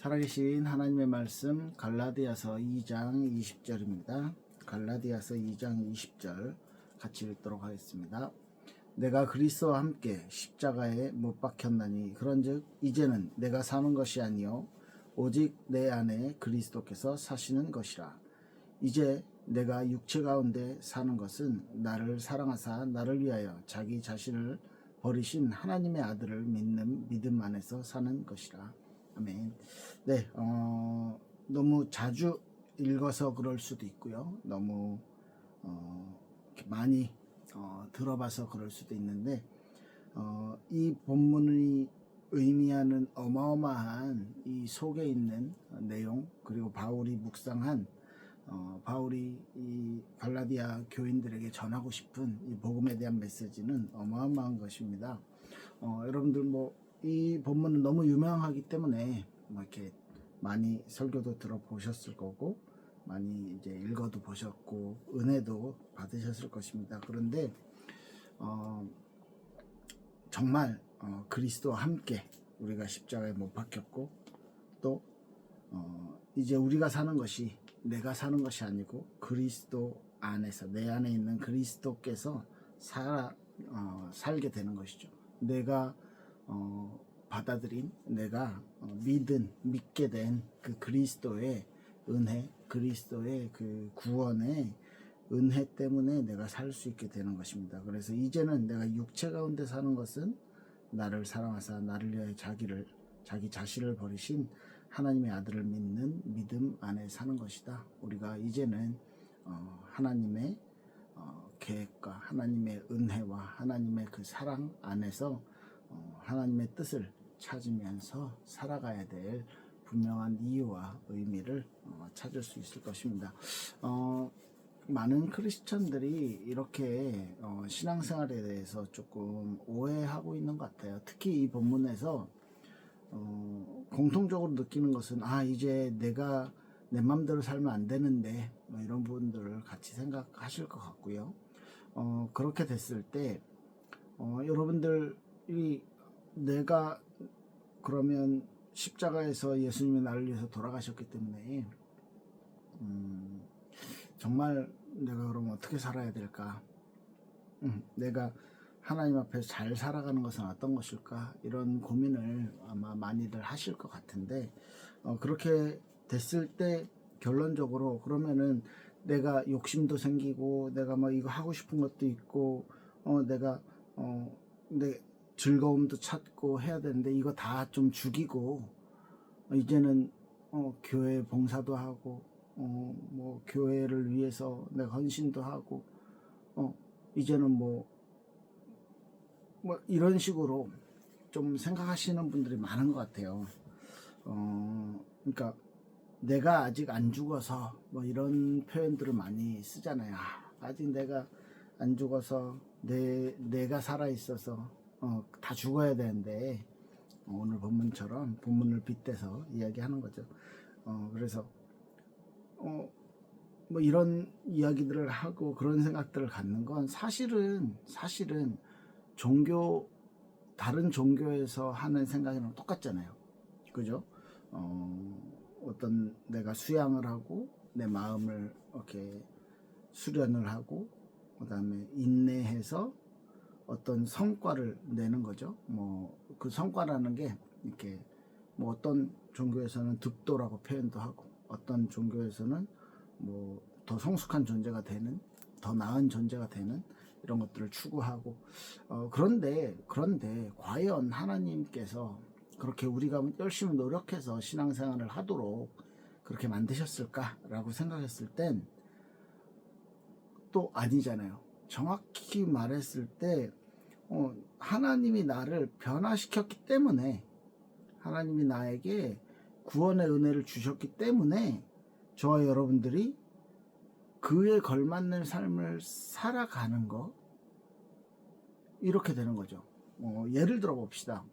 살아계신 하나님의 말씀 갈라디아서 2장 20절입니다. 갈라디아서 2장 20절 같이 읽도록 하겠습니다. 내가 그리스도와 함께 십자가에 못 박혔나니 그런즉 이제는 내가 사는 것이 아니요 오직 내 안에 그리스도께서 사시는 것이라. 이제 내가 육체 가운데 사는 것은 나를 사랑하사 나를 위하여 자기 자신을 버리신 하나님의 아들을 믿는 믿음 안에서 사는 것이라. 아멘. 네, 너무 자주 읽어서 그럴 수도 있고요. 너무 이렇게 많이 들어봐서 그럴 수도 있는데 이 본문이 의미하는 어마어마한 이 속에 있는 내용, 그리고 바울이 묵상한 바울이 이 갈라디아 교인들에게 전하고 싶은 이 복음에 대한 메시지는 어마어마한 것입니다. 여러분들 이 본문은 너무 유명하기 때문에 이렇게 많이 설교도 들어보셨을 거고 많이 이제 읽어도 보셨고 은혜도 받으셨을 것입니다. 그런데 정말 그리스도와 함께 우리가 십자가에 못 박혔고 또 이제 우리가 사는 것이 내가 사는 것이 아니고 그리스도 안에서 내 안에 있는 그리스도께서 살게 되는 것이죠. 내가 받아들인, 내가 믿게 된 그 그리스도의 은혜, 그리스도의 그 구원의 은혜 때문에 내가 살 수 있게 되는 것입니다. 그래서 이제는 내가 육체 가운데 사는 것은 나를 사랑하사 나를 위하여 자기 자신을 버리신 하나님의 아들을 믿는 믿음 안에 사는 것이다. 우리가 이제는 하나님의 계획과 하나님의 은혜와 하나님의 그 사랑 안에서 하나님의 뜻을 찾으면서 살아가야 될 분명한 이유와 의미를 찾을 수 있을 것입니다. 많은 크리스천들이 이렇게 신앙생활에 대해서 조금 오해하고 있는 것 같아요. 특히 이 본문에서 공통적으로 느끼는 것은 이제 내가 내 맘대로 살면 안 되는데 이런 부분들을 같이 생각하실 것 같고요. 그렇게 됐을 때 여러분들이 내가 그러면 십자가에서 예수님이 나를 위해서 돌아가셨기 때문에 정말 내가 그러면 어떻게 살아야 될까? 내가 하나님 앞에서 잘 살아가는 것은 어떤 것일까? 이런 고민을 아마 많이들 하실 것 같은데 그렇게 됐을 때 결론적으로 그러면은 내가 욕심도 생기고 내가 이거 하고 싶은 것도 있고 내가 내 즐거움도 찾고 해야 되는데 이거 다 좀 죽이고 이제는 교회 봉사도 하고 교회를 위해서 내가 헌신도 하고 이제는 이런 식으로 좀 생각하시는 분들이 많은 것 같아요. 그러니까 내가 아직 안 죽어서 이런 표현들을 많이 쓰잖아요. 아직 내가 안 죽어서 내가 살아 있어서 다 죽어야 되는데 오늘 본문처럼 본문을 빗대서 이야기하는 거죠. 그래서 이런 이야기들을 하고 그런 생각들을 갖는 건 사실은 다른 종교에서 하는 생각이랑 똑같잖아요. 그죠? 어떤 내가 수양을 하고 내 마음을 이렇게 수련을 하고 그 다음에 인내해서 어떤 성과를 내는 거죠. 그 성과라는 게 이렇게 어떤 종교에서는 득도라고 표현도 하고 어떤 종교에서는 더 성숙한 존재가 되는, 더 나은 존재가 되는 이런 것들을 추구하고 그런데 과연 하나님께서 그렇게 우리가 열심히 노력해서 신앙생활을 하도록 그렇게 만드셨을까라고 생각했을 땐 또 아니잖아요. 정확히 말했을 때 하나님이 나를 변화시켰기 때문에 하나님이 나에게 구원의 은혜를 주셨기 때문에 저와 여러분들이 그에 걸맞는 삶을 살아가는 거 이렇게 되는 거죠. 예를 들어 봅시다.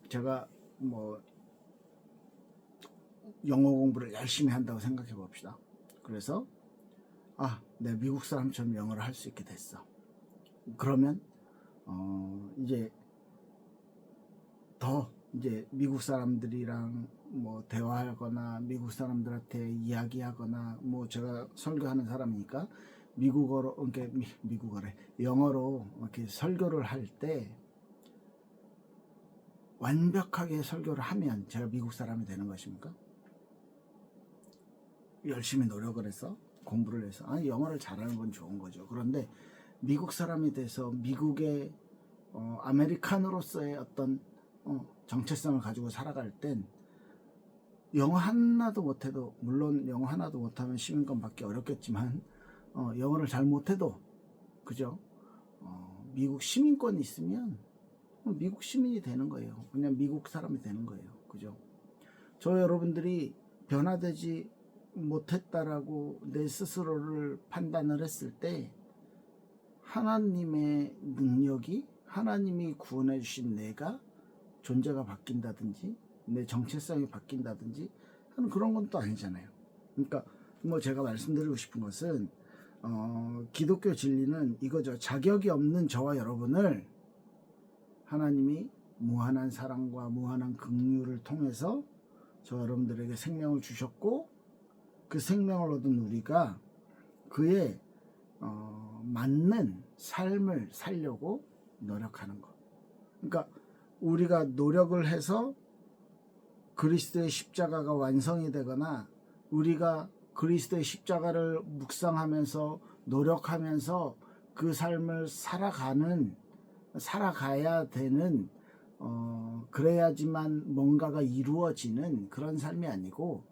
제가 영어 공부를 열심히 한다고 생각해 봅시다. 그래서 내 미국 사람처럼 영어를 할 수 있게 됐어. 그러면 이제 더 이제 미국 사람들이랑 뭐 대화하거나 미국 사람들한테 이야기하거나 뭐 제가 설교하는 사람이니까 미국어로 이렇게 미국어래 영어로 이렇게 설교를 할 때 완벽하게 설교를 하면 제가 미국 사람이 되는 것입니까? 열심히 노력을 해서 공부를 해서 영어를 잘하는 건 좋은 거죠. 그런데 미국 사람이 돼서 미국의 아메리칸으로서의 어떤 정체성을 가지고 살아갈 땐 영어 하나도 못해도, 물론 영어 하나도 못하면 시민권 받기 어렵겠지만 영어를 잘 못해도 그죠? 미국 시민권이 있으면 미국 시민이 되는 거예요. 그냥 미국 사람이 되는 거예요. 그죠? 저 여러분들이 변화되지 못했다라고 내 스스로를 판단을 했을 때 하나님의 능력이, 하나님이 구원해 주신 내가 존재가 바뀐다든지 내 정체성이 바뀐다든지 하는 그런 건 또 아니잖아요. 그러니까 뭐 제가 말씀드리고 싶은 것은 기독교 진리는 이거죠. 자격이 없는 저와 여러분을 하나님이 무한한 사랑과 무한한 긍휼을 통해서 저 여러분들에게 생명을 주셨고, 그 생명을 얻은 우리가 그의 맞는 삶을 살려고 노력하는 것. 그러니까 우리가 노력을 해서 그리스도의 십자가가 완성이 되거나 우리가 그리스도의 십자가를 묵상하면서 노력하면서 그 삶을 살아가야 되는 그래야지만 뭔가가 이루어지는 그런 삶이 아니고,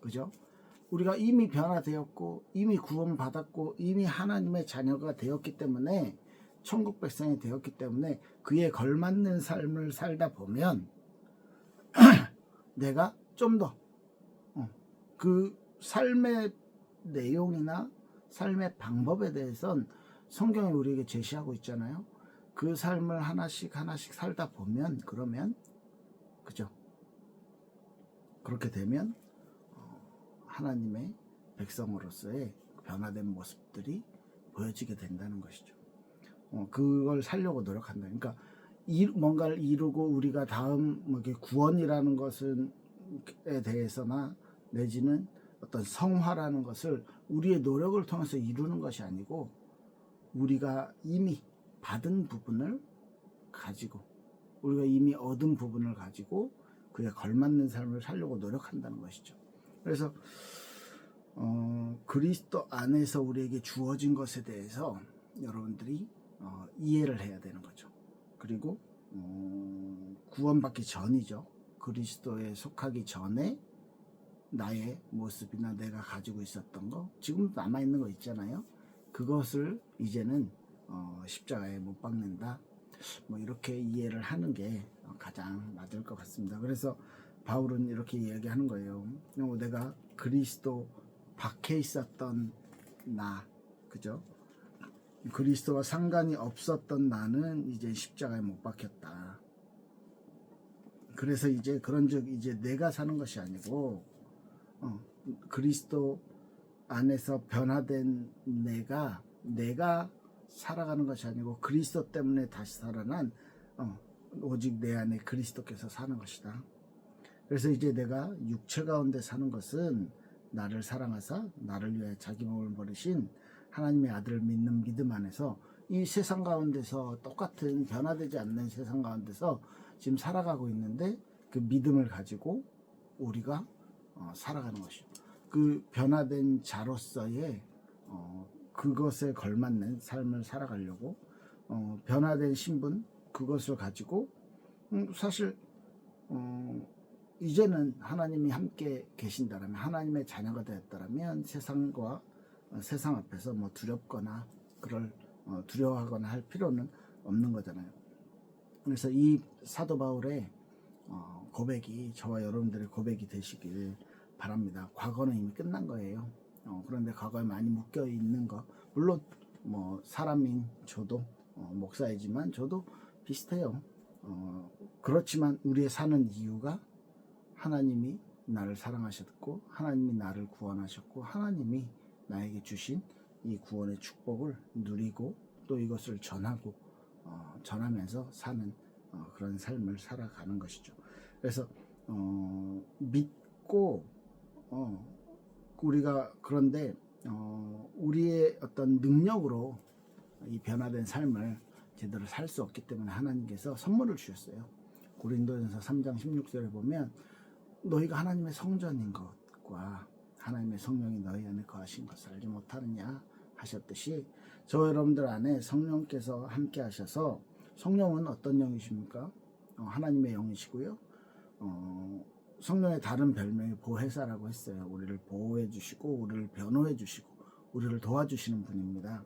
그죠? 우리가 이미 변화되었고 이미 구원받았고 이미 하나님의 자녀가 되었기 때문에, 천국 백성이 되었기 때문에 그에 걸맞는 삶을 살다 보면 내가 좀 더 그 삶의 내용이나 삶의 방법에 대해서는 성경이 우리에게 제시하고 있잖아요. 그 삶을 하나씩 하나씩 살다 보면, 그러면 그죠? 그렇게 되면 하나님의 백성으로서의 변화된 모습들이 보여지게 된다는 것이죠. 그걸 살려고 노력한다. 그러니까 뭔가를 이루고 우리가 다음 구원이라는 것에 대해서나 내지는 어떤 성화라는 것을 우리의 노력을 통해서 이루는 것이 아니고, 우리가 이미 받은 부분을 가지고, 우리가 이미 얻은 부분을 가지고 그에 걸맞는 삶을 살려고 노력한다는 것이죠. 그래서 그리스도 안에서 우리에게 주어진 것에 대해서 여러분들이 이해를 해야 되는 거죠. 그리고 구원받기 전이죠. 그리스도에 속하기 전에 나의 모습이나 내가 가지고 있었던 거, 지금 남아있는 거 있잖아요. 그것을 이제는 십자가에 못 박는다, 뭐 이렇게 이해를 하는 게 가장 맞을 것 같습니다. 그래서 바울은 이렇게 이야기하는 거예요. 내가 그리스도 밖에 있었던 나, 그죠? 그리스도와 상관이 없었던 나는 이제 십자가에 못 박혔다. 그래서 이제 그런즉 이제 내가 사는 것이 아니고 그리스도 안에서 변화된 내가 살아가는 것이 아니고 그리스도 때문에 다시 살아난 오직 내 안에 그리스도께서 사는 것이다. 그래서 이제 내가 육체 가운데 사는 것은 나를 사랑하사 나를 위해 자기 몸을 버리신 하나님의 아들을 믿는 믿음 안에서 이 세상 가운데서 똑같은 변화되지 않는 세상 가운데서 지금 살아가고 있는데, 그 믿음을 가지고 우리가 살아가는 것이죠. 그 변화된 자로서의 그것에 걸맞는 삶을 살아가려고 변화된 신분, 그것을 가지고 사실 이제는 하나님이 함께 계신다라면, 하나님의 자녀가 되었다라면 세상 앞에서 뭐 두렵거나 두려워하거나 할 필요는 없는 거잖아요. 그래서 이 사도 바울의 고백이 저와 여러분들의 고백이 되시길 바랍니다. 과거는 이미 끝난 거예요. 그런데 과거에 많이 묶여 있는 거, 물론 뭐 사람인 저도 목사이지만 저도 비슷해요. 그렇지만 우리의 사는 이유가 하나님이 나를 사랑하셨고 하나님이 나를 구원하셨고 하나님이 나에게 주신 이 구원의 축복을 누리고 또 이것을 전하면서 사는 그런 삶을 살아가는 것이죠. 그래서 믿고 우리가 그런데 우리의 어떤 능력으로 이 변화된 삶을 제대로 살 수 없기 때문에 하나님께서 선물을 주셨어요. 고린도전서 3장 16절에 보면 너희가 하나님의 성전인 것과 하나님의 성령이 너희 안에 거하신 것을 알지 못하느냐 하셨듯이 저 여러분들 안에 성령께서 함께 하셔서, 성령은 어떤 영이십니까? 하나님의 영이시고요. 성령의 다른 별명이 보혜사라고 했어요. 우리를 보호해 주시고 우리를 변호해 주시고 우리를 도와주시는 분입니다.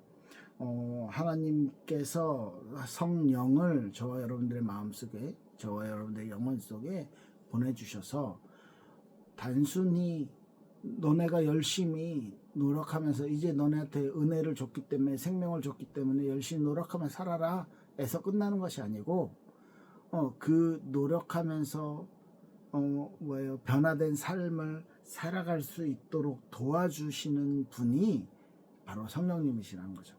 하나님께서 성령을 저와 여러분들의 마음속에, 저와 여러분들의 영혼 속에 보내주셔서 단순히 너네가 열심히 노력하면서 이제 너네한테 은혜를 줬기 때문에, 생명을 줬기 때문에 열심히 노력하면 살아라 에서 끝나는 것이 아니고 그 노력하면서 변화된 삶을 살아갈 수 있도록 도와주시는 분이 바로 성령님이시라는 거죠.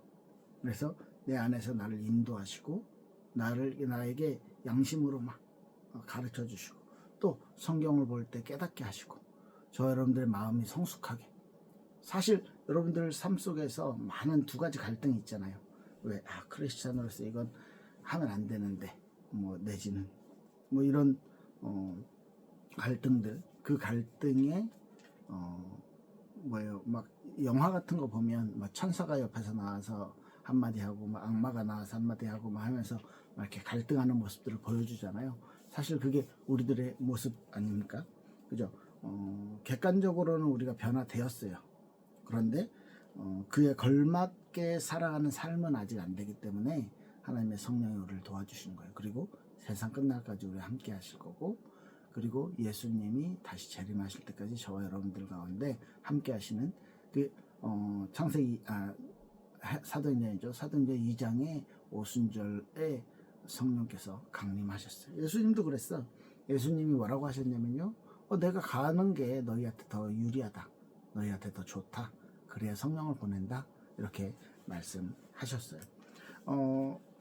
그래서 내 안에서 나를 인도하시고 나에게 양심으로 막 가르쳐 주시고 또 성경을 볼 때 깨닫게 하시고 저 여러분들의 마음이 성숙하게. 사실 여러분들 삶 속에서 많은 두 가지 갈등이 있잖아요. 왜? 크리스찬으로서 이건 하면 안 되는데 내지는 이런 갈등들. 그 갈등에 막 영화 같은 거 보면 막 천사가 옆에서 나와서 한마디 하고 막 악마가 나와서 한마디 하고 막 하면서 막 이렇게 갈등하는 모습들을 보여주잖아요. 사실 그게 우리들의 모습 아닙니까? 그죠? 객관적으로는 우리가 변화되었어요. 그런데 그에 걸맞게 살아가는 삶은 아직 안 되기 때문에 하나님의 성령이 우리를 도와주시는 거예요. 그리고 세상 끝날까지 우리 함께 하실 거고, 그리고 예수님이 다시 재림하실 때까지 저와 여러분들 가운데 함께 하시는 그 창세기 사도행전이죠. 사도행전 2장의 오순절에 성령께서 강림하셨어요. 예수님도 그랬어. 예수님이 뭐라고 하셨냐면요, 내가 가는 게 너희한테 더 유리하다, 너희한테 더 좋다, 그래야 성령을 보낸다, 이렇게 말씀하셨어요.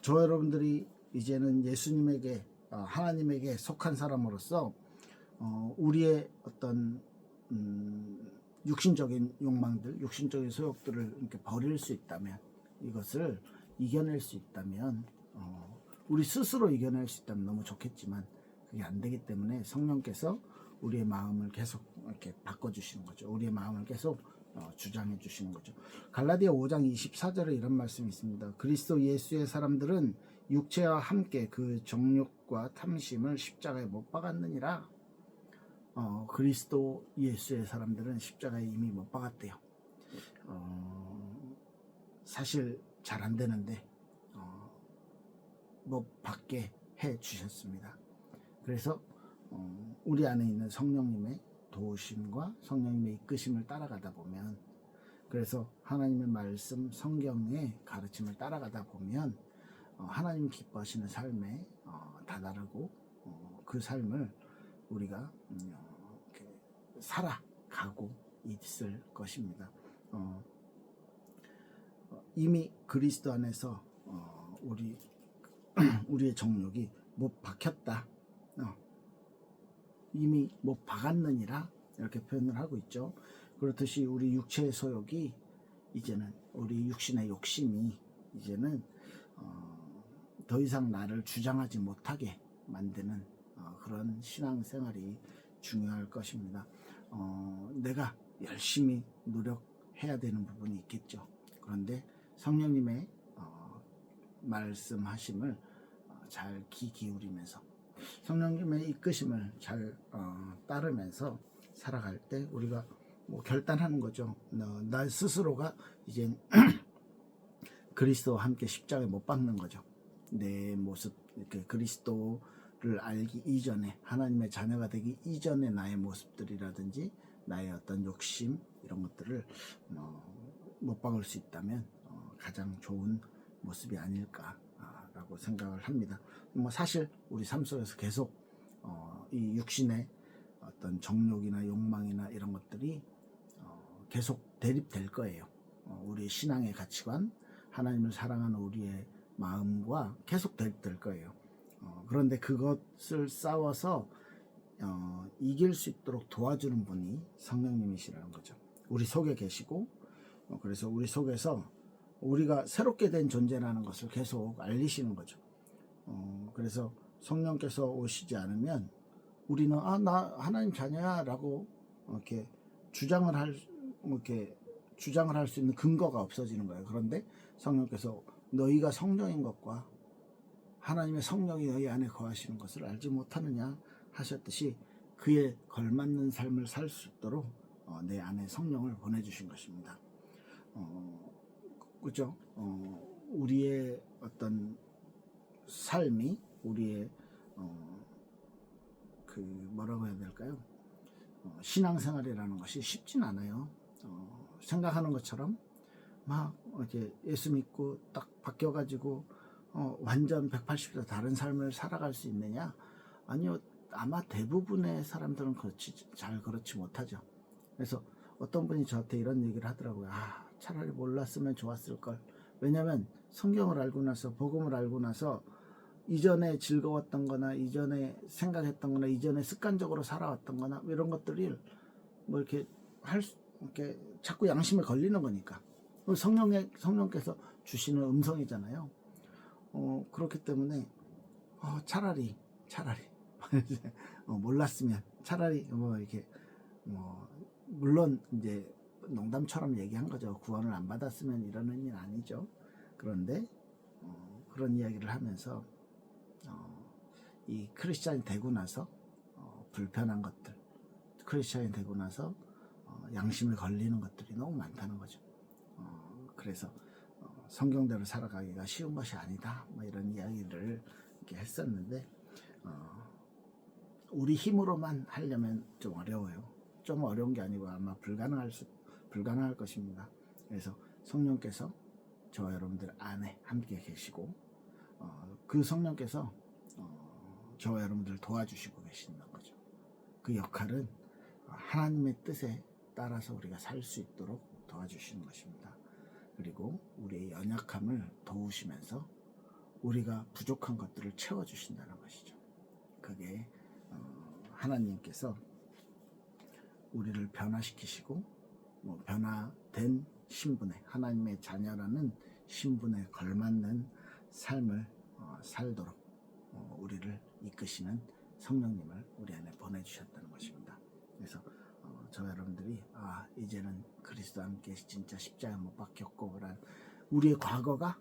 저 여러분들이 이제는 예수님에게, 하나님에게 속한 사람으로서 우리의 어떤 육신적인 욕망들, 육신적인 소욕들을 이렇게 버릴 수 있다면, 이것을 이겨낼 수 있다면, 우리 스스로 이겨낼 수 있다면 너무 좋겠지만 그게 안 되기 때문에 성령께서 우리의 마음을 계속 이렇게 바꿔주시는 거죠. 우리의 마음을 계속 주장해 주시는 거죠. 갈라디아 5장 24절에 이런 말씀이 있습니다. 그리스도 예수의 사람들은 육체와 함께 그 정욕과 탐심을 십자가에 못 박았느니라. 그리스도 예수의 사람들은 십자가에 이미 못 박았대요. 사실 잘 안 되는데 못 박게 해 주셨습니다. 그래서 우리 안에 있는 성령님의 도우심과 성령님의 이끄심을 따라가다 보면, 그래서 하나님의 말씀, 성경의 가르침을 따라가다 보면 하나님 기뻐하시는 삶에 다다르고 그 삶을 우리가 살아가고 있을 것입니다. 이미 그리스도 안에서 우리의 정욕이 못 박혔다, 이미 못 박았느니라, 이렇게 표현을 하고 있죠. 그렇듯이 우리 육체의 소욕이 이제는, 우리 육신의 욕심이 이제는 더 이상 나를 주장하지 못하게 만드는 그런 신앙생활이 중요할 것입니다. 내가 열심히 노력해야 되는 부분이 있겠죠. 그런데 성령님의 말씀하심을 잘 귀 기울이면서 성령님의 이끄심을 잘 따르면서 살아갈 때 우리가 결단하는 거죠. 나 스스로가 이제 그리스도와 함께 십자가에 못 박는 거죠. 내 모습, 이렇게 그리스도를 알기 이전에, 하나님의 자녀가 되기 이전에 나의 모습들이라든지 나의 어떤 욕심, 이런 것들을 못 박을 수 있다면 가장 좋은 모습이 아닐까라고 생각을 합니다. 사실 우리 삶 속에서 계속 이 육신의 어떤 정욕이나 욕망이나 이런 것들이 계속 대립될 거예요. 우리의 신앙의 가치관, 하나님을 사랑하는 우리의 마음과 계속 대립될 거예요. 그런데 그것을 싸워서 이길 수 있도록 도와주는 분이 성령님이시라는 거죠. 우리 속에 계시고 그래서 우리 속에서 우리가 새롭게 된 존재라는 것을 계속 알리시는 거죠. 그래서 성령께서 오시지 않으면 우리는 나 하나님 자녀야 라고 이렇게 주장을 할 수 있는 근거가 없어지는 거예요. 그런데 성령께서 너희가 성령인 것과 하나님의 성령이 너희 안에 거하시는 것을 알지 못하느냐 하셨듯이 그에 걸맞는 삶을 살 수 있도록 내 안에 성령을 보내주신 것입니다. 그죠? 우리의 어떤 삶이 우리의 그 뭐라고 해야 될까요? 신앙생활이라는 것이 쉽진 않아요. 생각하는 것처럼 막 이렇게 예수 믿고 딱 바뀌어가지고 완전 180도 다른 삶을 살아갈 수 있느냐? 아니요. 아마 대부분의 사람들은 그렇지 못하죠. 그래서 어떤 분이 저한테 이런 얘기를 하더라고요. 차라리 몰랐으면 좋았을 걸. 왜냐하면 성경을 알고 나서 복음을 알고 나서 이전에 즐거웠던 거나 이전에 생각했던 거나 이전에 습관적으로 살아왔던 거나 이런 것들이 뭐 이렇게 이렇게 자꾸 양심에 걸리는 거니까. 성령께서 주시는 음성이잖아요. 그렇기 때문에 차라리 몰랐으면 차라리 뭐 이렇게 물론 이제 농담처럼 얘기한 거죠. 구원을 안 받았으면 이런 의미는 아니죠. 그런데 그런 이야기를 하면서 이 크리스찬이 되고 나서 불편한 것들, 크리스찬이 되고 나서 양심에 걸리는 것들이 너무 많다는 거죠. 그래서 성경대로 살아가기가 쉬운 것이 아니다. 뭐 이런 이야기를 이렇게 했었는데 우리 힘으로만 하려면 좀 어려워요. 좀 어려운 게 아니고 아마 불가능할 것입니다. 그래서 성령께서 저와 여러분들 안에 함께 계시고 그 성령께서 저와 여러분들을 도와주시고 계시는 거죠. 그 역할은 하나님의 뜻에 따라서 우리가 살 수 있도록 도와주시는 것입니다. 그리고 우리의 연약함을 도우시면서 우리가 부족한 것들을 채워주신다는 것이죠. 그게 하나님께서 우리를 변화시키시고 변화된 신분에 하나님의 자녀라는 신분에 걸맞는 삶을 살도록 우리를 이끄시는 성령님을 우리 안에 보내주셨다는 것입니다. 그래서 저 여러분들이 이제는 그리스도와 함께 진짜 십자가에 못 박혔고 우리의 과거가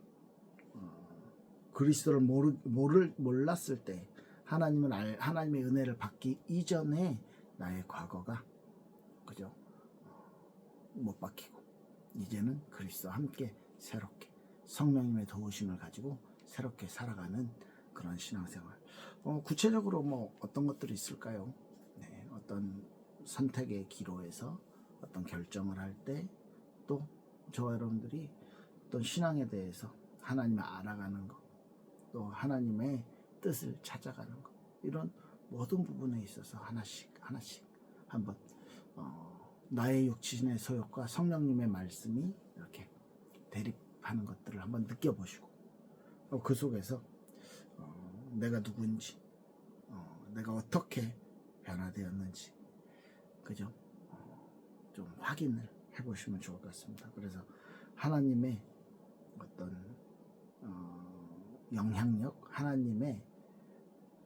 그리스도를 몰랐을 때 하나님의 은혜를 받기 이전에 나의 과거가 그죠? 못 박히고 이제는 그리스도와 함께 새롭게 성령님의 도우심을 가지고 새롭게 살아가는 그런 신앙생활. 구체적으로 뭐 어떤 것들이 있을까요? 네, 어떤 선택의 기로에서 어떤 결정을 할 때 또 저와 여러분들이 어떤 신앙에 대해서 하나님을 알아가는 것, 또 하나님의 뜻을 찾아가는 것, 이런 모든 부분에 있어서 하나씩 한번 나의 육신의 소욕과 성령님의 말씀이 이렇게 대립하는 것들을 한번 느껴보시고 그 속에서 내가 누구인지 내가 어떻게 변화되었는지 그죠? 좀 확인을 해보시면 좋을 것 같습니다. 그래서 하나님의 어떤 영향력, 하나님의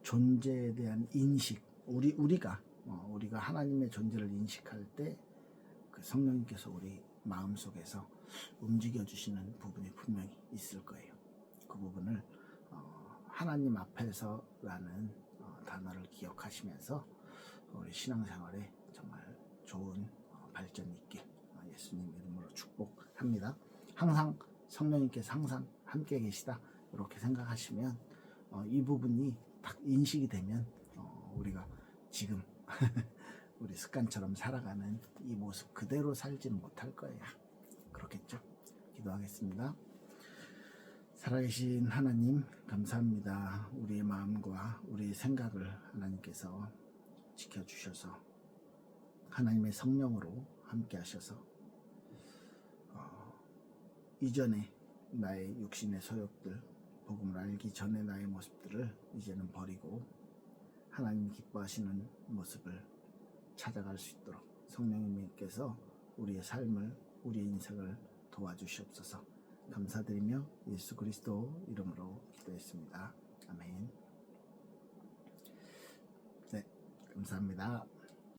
존재에 대한 인식, 우리가 하나님의 존재를 인식할 때 그 성령님께서 우리 마음속에서 움직여 주시는 부분이 분명히 있을 거예요. 그 부분을 하나님 앞에서라는 단어를 기억하시면서 우리 신앙생활에 정말 좋은 발전 있게 예수님 이름으로 축복합니다. 항상 성령님께서 항상 함께 계시다 이렇게 생각하시면 이 부분이 딱 인식이 되면 우리가 지금 우리 습관처럼 살아가는 이 모습 그대로 살지는 못할 거예요. 그렇겠죠? 기도하겠습니다. 살아계신 하나님 감사합니다. 우리의 마음과 우리의 생각을 하나님께서 지켜주셔서 하나님의 성령으로 함께 하셔서 이전에 나의 육신의 소욕들 복음을 알기 전에 나의 모습들을 이제는 버리고 하나님 기뻐하시는 모습을 찾아갈 수 있도록 성령님께서 우리의 삶을, 우리의 인생을 도와주시옵소서. 감사드리며 예수 그리스도 이름으로 기도했습니다. 아멘. 네, 감사합니다.